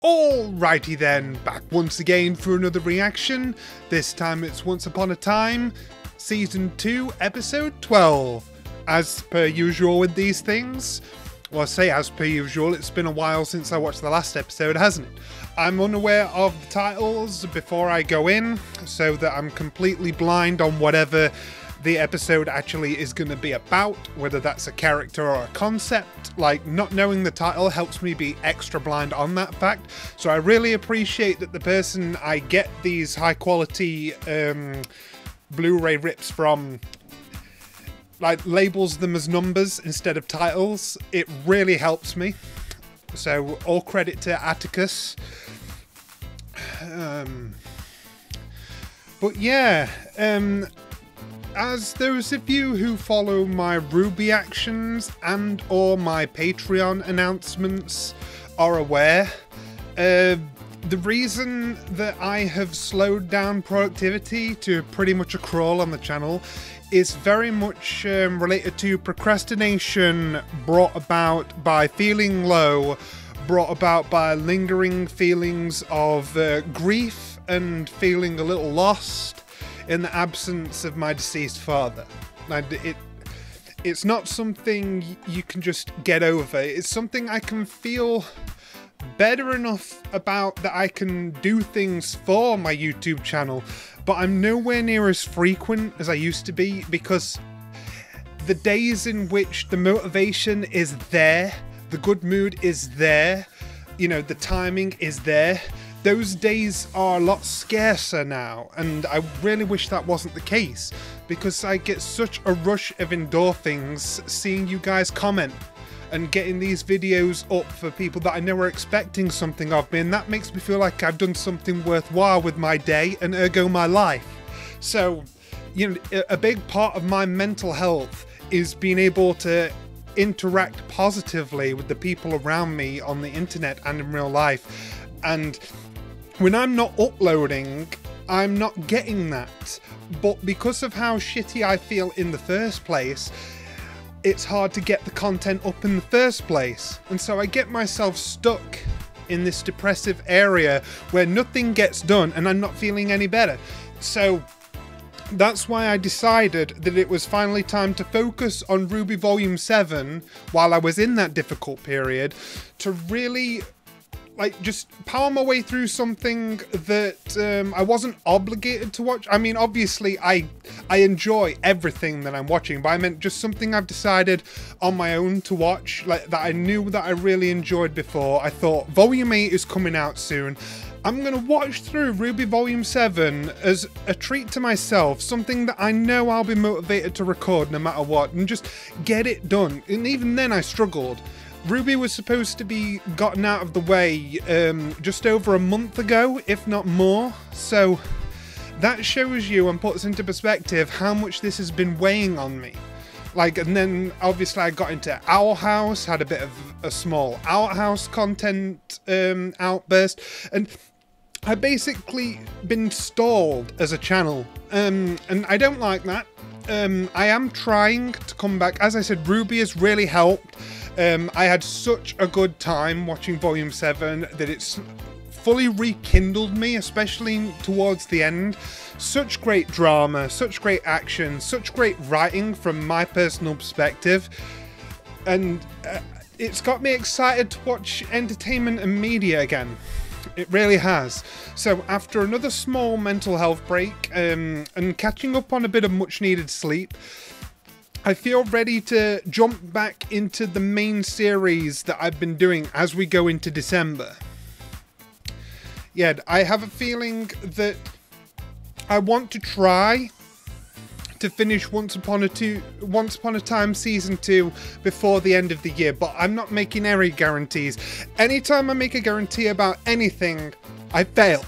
Alrighty then, back once again for another reaction. This time it's Once Upon a Time, Season 2, Episode 12. As per usual with these things, well, I say as per usual, it's been a while since I watched the last episode, hasn't it? I'm unaware of the titles before I go in, so that I'm completely blind on whatever the episode actually is going to be about, whether that's a character or a concept. Like, not knowing the title helps me be extra blind on that fact, so I really appreciate that the person I get these high quality Blu-ray rips from like labels them as numbers instead of titles. It really helps me, so all credit to Atticus. But yeah, as those of you who follow my Ruby actions and or my Patreon announcements are aware, the reason that I have slowed down productivity to pretty much a crawl on the channel is very much related to procrastination brought about by feeling low, brought about by lingering feelings of grief and feeling a little lost in the absence of my deceased father. Like, it's not something you can just get over. It's something I can feel better enough about that I can do things for my YouTube channel, but I'm nowhere near as frequent as I used to be, because the days in which the motivation is there, the good mood is there, you know, the timing is there, those days are a lot scarcer now, and I really wish that wasn't the case, because I get such a rush of endorphins seeing you guys comment and getting these videos up for people that I know are expecting something of me, and that makes me feel like I've done something worthwhile with my day and ergo my life. So, you know, a big part of my mental health is being able to interact positively with the people around me on the internet and in real life, and when I'm not uploading, I'm not getting that. But because of how shitty I feel in the first place, it's hard to get the content up in the first place. And so I get myself stuck in this depressive area where nothing gets done and I'm not feeling any better. So that's why I decided that it was finally time to focus on Ruby Volume 7 while I was in that difficult period, to really like just power my way through something that I wasn't obligated to watch. I mean, obviously I enjoy everything that I'm watching, but I meant just something I've decided on my own to watch, like that I knew that I really enjoyed before. I thought Volume 8 is coming out soon. I'm gonna watch through Ruby Volume 7 as a treat to myself, something that I know I'll be motivated to record no matter what, and just get it done. And even then I struggled. Ruby was supposed to be gotten out of the way just over a month ago, if not more, so that shows you and puts into perspective how much this has been weighing on me. Like, and then obviously I got into Owl House, had a bit of a small Owl House content outburst, and I've basically been stalled as a channel, and I don't like that. I am trying to come back. As I said, Ruby has really helped. I had such a good time watching Volume 7 that it's fully rekindled me, especially towards the end. Such great drama, such great action, such great writing from my personal perspective, and it's got me excited to watch entertainment and media again. It really has. So after another small mental health break and catching up on a bit of much needed sleep, I feel ready to jump back into the main series that I've been doing as we go into December. Yeah, I have a feeling that I want to try to finish Once Upon a Time Season 2 before the end of the year, but I'm not making any guarantees. Anytime I make a guarantee about anything, I fail.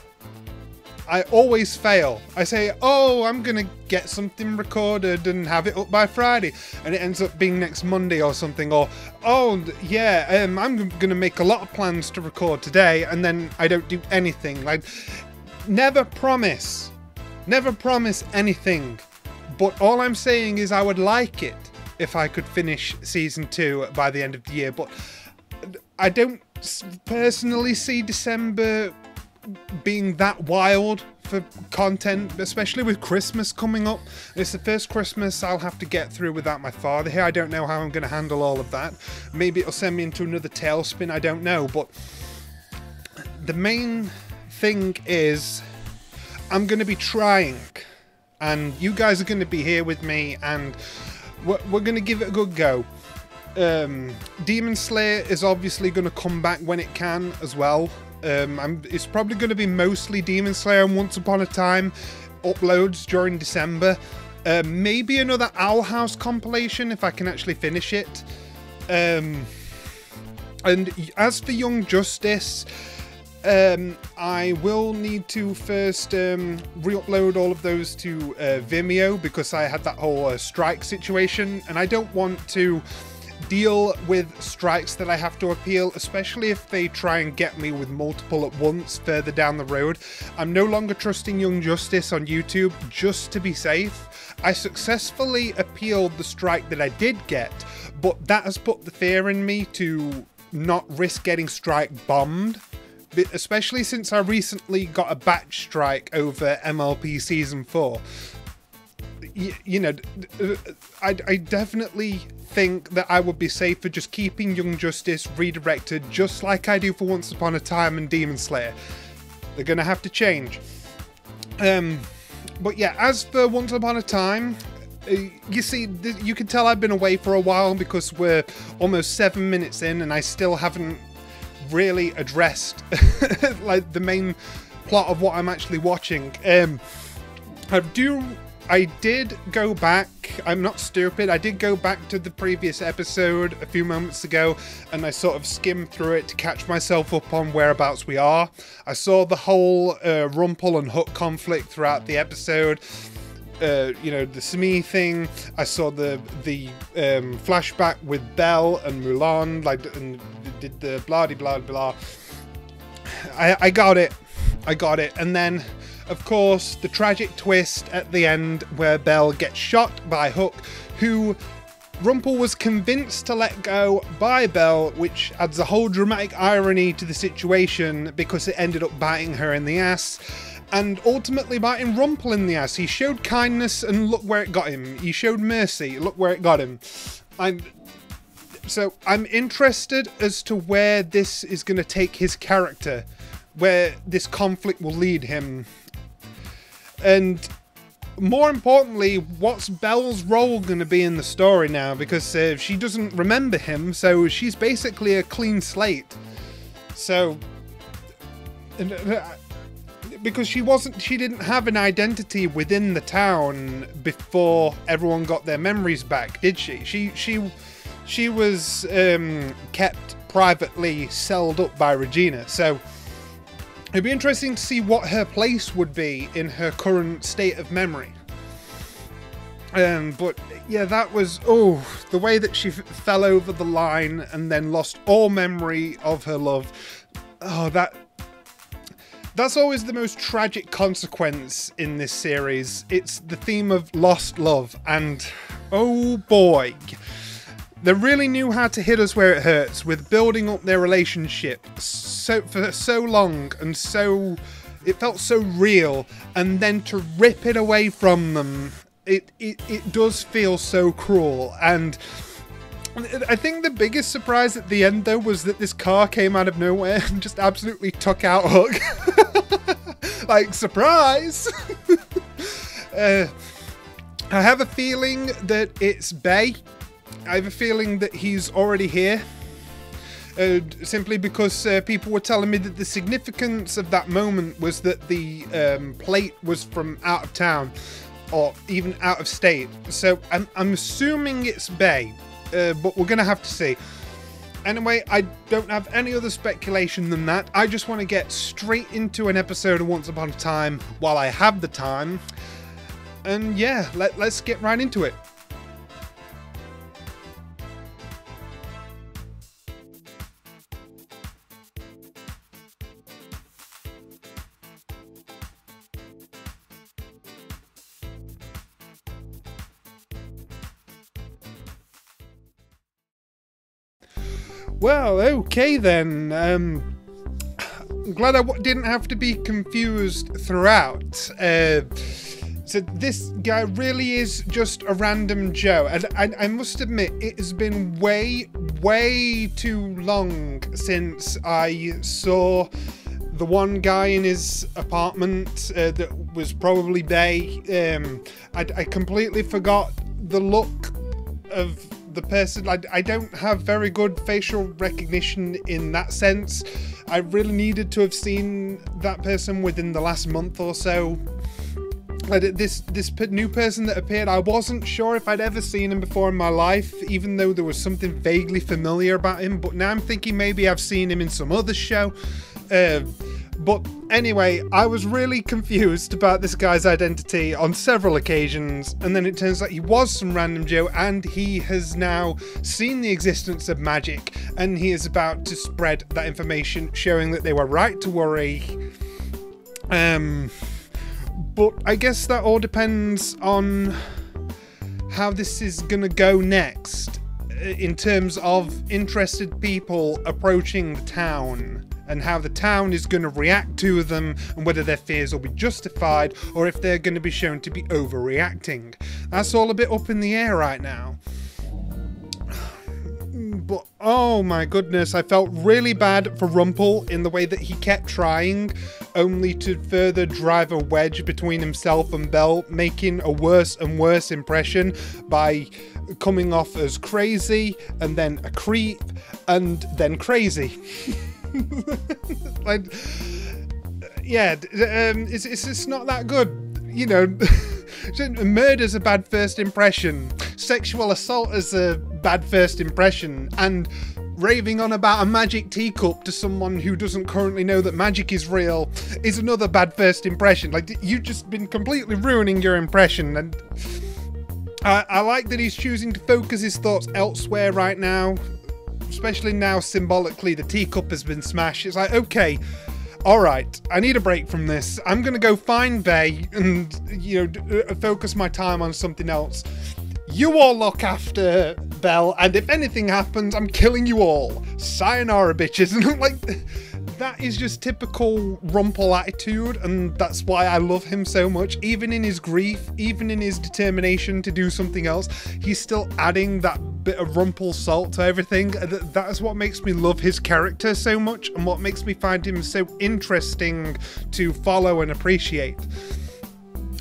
I always fail. I say, oh, I'm gonna get something recorded and have it up by Friday, and it ends up being next Monday or something, or, oh, yeah, I'm gonna make a lot of plans to record today, and then I don't do anything. Like, never promise anything, but all I'm saying is I would like it if I could finish Season 2 by the end of the year, but I don't personally see December being that wild for content, especially with Christmas coming up. It's the first Christmas I'll have to get through without my father here. I don't know how I'm going to handle all of that. Maybe it'll send me into another tailspin, I don't know. But the main thing is I'm going to be trying, and you guys are going to be here with me, and we're going to give it a good go. Demon Slayer is obviously going to come back when it can as well. It's probably going to be mostly Demon Slayer and Once Upon a Time uploads during December. Maybe another Owl House compilation if I can actually finish it. And as for Young Justice, I will need to first re-upload all of those to Vimeo, because I had that whole strike situation, and I don't want to deal with strikes that I have to appeal, especially if they try and get me with multiple at once further down the road. I'm no longer trusting Young Justice on YouTube, just to be safe. I successfully appealed the strike that I did get, but that has put the fear in me to not risk getting strike bombed, especially since I recently got a batch strike over MLP Season 4. You know, I definitely think that I would be safer just keeping Young Justice redirected, just like I do for Once Upon a Time and Demon Slayer. They're gonna have to change. But yeah, as for Once Upon a Time, you see, you can tell I've been away for a while because we're almost 7 minutes in and I still haven't really addressed like the main plot of what I'm actually watching. I did go back, I'm not stupid, I did go back to the previous episode a few moments ago, and I sort of skimmed through it to catch myself up on whereabouts we are. I saw the whole Rumple and Hook conflict throughout the episode. You know, the Smee thing. I saw the flashback with Belle and Mulan, like, and did the blah blah blah. I got it. And then, of course, the tragic twist at the end where Belle gets shot by Hook, who Rumple was convinced to let go by Belle, which adds a whole dramatic irony to the situation because it ended up biting her in the ass. And ultimately biting Rumple in the ass. He showed kindness and look where it got him. He showed mercy, look where it got him. So I'm interested as to where this is going to take his character, where this conflict will lead him. And more importantly, what's Belle's role going to be in the story now? Because she doesn't remember him, so she's basically a clean slate. So, because she didn't have an identity within the town before everyone got their memories back, did she? She was kept privately celled up by Regina, so it'd be interesting to see what her place would be in her current state of memory. But yeah, that was, the way that she fell over the line and then lost all memory of her love. That's always the most tragic consequence in this series. It's the theme of lost love, and oh boy, they really knew how to hit us where it hurts with building up their relationship for so long, and it felt so real, and then to rip it away from them, it does feel so cruel. And I think the biggest surprise at the end, though, was that this car came out of nowhere and just absolutely took out Hook. Like, surprise! I have a feeling that it's Bay. I have a feeling that he's already here. Simply because people were telling me that the significance of that moment was that the plate was from out of town, or even out of state. So I'm assuming it's Bay. But we're going to have to see. Anyway, I don't have any other speculation than that. I just want to get straight into an episode of Once Upon a Time while I have the time. And yeah, let's get right into it. Well, okay then. Glad I didn't have to be confused throughout. So this guy really is just a random Joe. And I must admit, it has been way too long since I saw the one guy in his apartment that was probably Bay. I completely forgot the look of the person. I don't have very good facial recognition in that sense. I really needed to have seen that person within the last month or so. This new person that appeared, I wasn't sure if I'd ever seen him before in my life, even though there was something vaguely familiar about him. But now I'm thinking maybe I've seen him in some other show. But anyway, I was really confused about this guy's identity on several occasions, and then it turns out he was some random Joe, and he has now seen the existence of magic, and he is about to spread that information, showing that they were right to worry. But I guess that all depends on how this is gonna go next, in terms of interested people approaching the town, and how the town is going to react to them, and whether their fears will be justified, or if they're going to be shown to be overreacting. That's all a bit up in the air right now. But oh my goodness, I felt really bad for Rumple in the way that he kept trying, only to further drive a wedge between himself and Belle, making a worse and worse impression by coming off as crazy, and then a creep, and then crazy. Like, yeah, it's not that good, you know. Murder's a bad first impression, sexual assault is a bad first impression, and raving on about a magic teacup to someone who doesn't currently know that magic is real is another bad first impression. Like, you've just been completely ruining your impression, and I like that he's choosing to focus his thoughts elsewhere right now. Especially now, symbolically, the teacup has been smashed. It's like, okay, alright, I need a break from this. I'm gonna go find Bay and, you know, focus my time on something else. You all look after Belle, and if anything happens, I'm killing you all. Sayonara, bitches. And like, that is just typical Rumple attitude, and that's why I love him so much. Even in his grief, even in his determination to do something else, he's still adding that bit of Rumple salt to everything. That is what makes me love his character so much, and what makes me find him so interesting to follow and appreciate.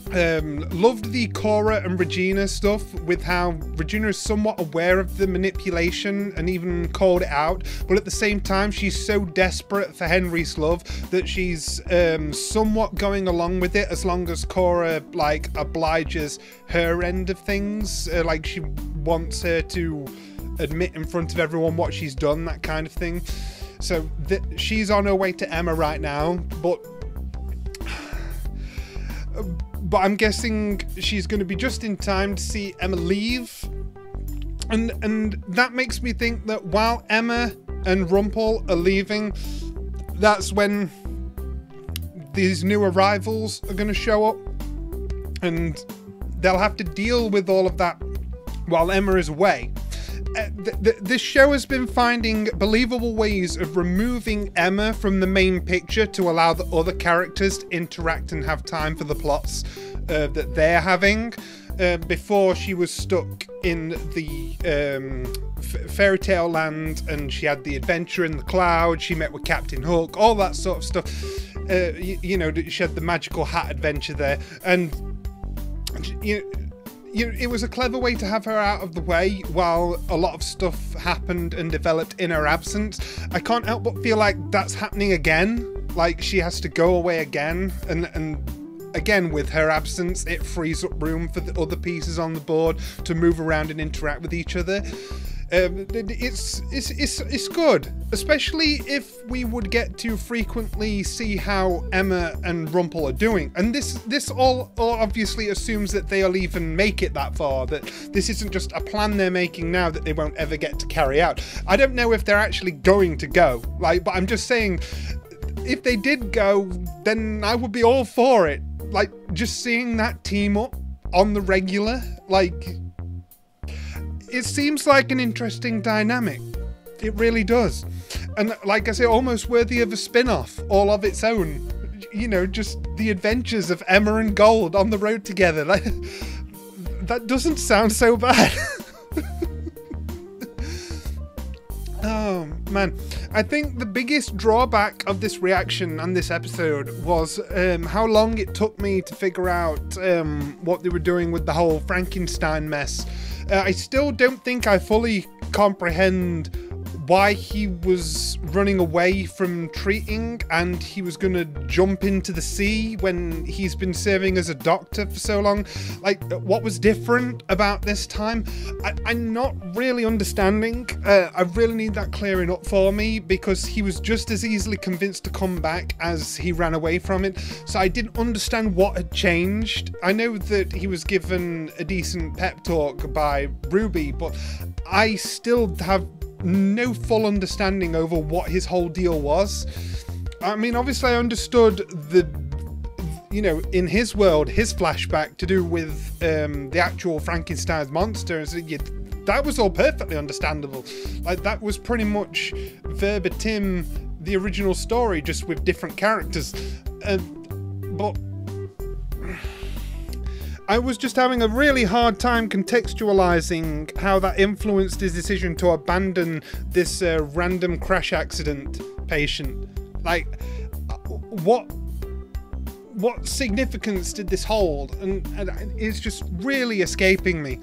Loved the Cora and Regina stuff, with how Regina is somewhat aware of the manipulation and even called it out, but at the same time she's so desperate for Henry's love that she's somewhat going along with it, as long as Cora like obliges her end of things, like she wants her to admit in front of everyone what she's done, that kind of thing. So she's on her way to Emma right now, but I'm guessing she's going to be just in time to see Emma leave. And that makes me think that while Emma and Rumple are leaving, that's when these new arrivals are going to show up. And they'll have to deal with all of that while Emma is away. This show has been finding believable ways of removing Emma from the main picture to allow the other characters to interact and have time for the plots that they're having. Before, she was stuck in the fairy tale land, and she had the adventure in the cloud, she met with Captain Hook, all that sort of stuff. You know, she had the magical hat adventure there, and it was a clever way to have her out of the way while a lot of stuff happened and developed in her absence. I can't help but feel like that's happening again. Like, she has to go away again, and again, with her absence, it frees up room for the other pieces on the board to move around and interact with each other. It's good, especially if we would get to frequently see how Emma and Rumple are doing. And this all obviously assumes that they'll even make it that far, that this isn't just a plan they're making now that they won't ever get to carry out. I don't know if they're actually going to go, like, but I'm just saying, if they did go, then I would be all for it. Like, just seeing that team up on the regular, like, it seems like an interesting dynamic. It really does. And like I say, almost worthy of a spin-off all of its own. You know, just the adventures of Emma and Gold on the road together. Like, that doesn't sound so bad. Oh, man. I think the biggest drawback of this reaction and this episode was how long it took me to figure out what they were doing with the whole Frankenstein mess. I still don't think I fully comprehend why he was running away from treating and he was gonna jump into the sea when he's been serving as a doctor for so long. Like, what was different about this time? I'm not really understanding. I really need that clearing up for me, because he was just as easily convinced to come back as he ran away from it. So I didn't understand what had changed. I know that he was given a decent pep talk by Ruby, but I still have no full understanding over what his whole deal was. I mean, obviously I understood the, you know, in his world, his flashback to do with the actual Frankenstein's monster, and so, yeah, that was all perfectly understandable. Like, that was pretty much verbatim the original story, just with different characters. But I was just having a really hard time contextualizing how that influenced his decision to abandon this random crash accident patient. Like, what significance did this hold? And it's just really escaping me.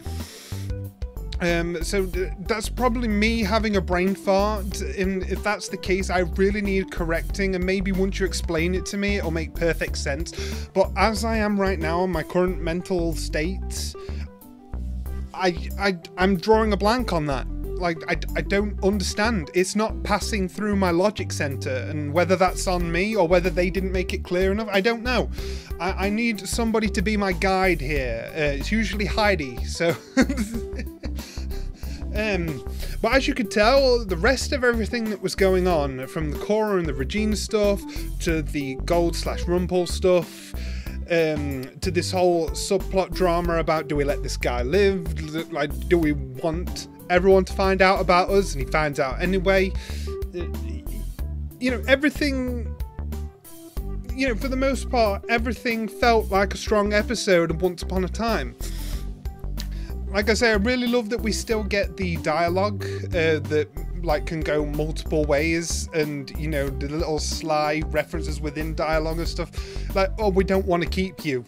So that's probably me having a brain fart, and if that's the case, I really need correcting, and maybe once you explain it to me, it'll make perfect sense. But as I am right now in my current mental state, I'm drawing a blank on that. Like, I don't understand. It's not passing through my logic center, and whether that's on me or whether they didn't make it clear enough, I don't know. I need somebody to be my guide here. It's usually Heidi, so... But as you could tell, the rest of everything that was going on, from the Cora and the Regina stuff, to the Gold/Rumpel stuff, to this whole subplot drama about, do we let this guy live? Like, do we want everyone to find out about us? And he finds out anyway. You know, everything... You know, for the most part, everything felt like a strong episode of Once Upon a Time. Like I say, I really love that we still get the dialogue that like can go multiple ways, and you know, the little sly references within dialogue and stuff. Like, oh, we don't want to keep you.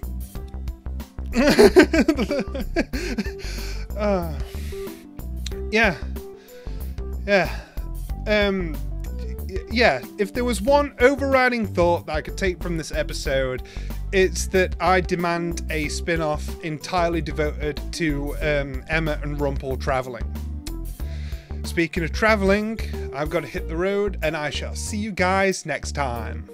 Yeah. Yeah, if there was one overriding thought that I could take from this episode, it's that I demand a spin-off entirely devoted to Emma and Rumpel traveling. Speaking of traveling, I've got to hit the road, and I shall see you guys next time.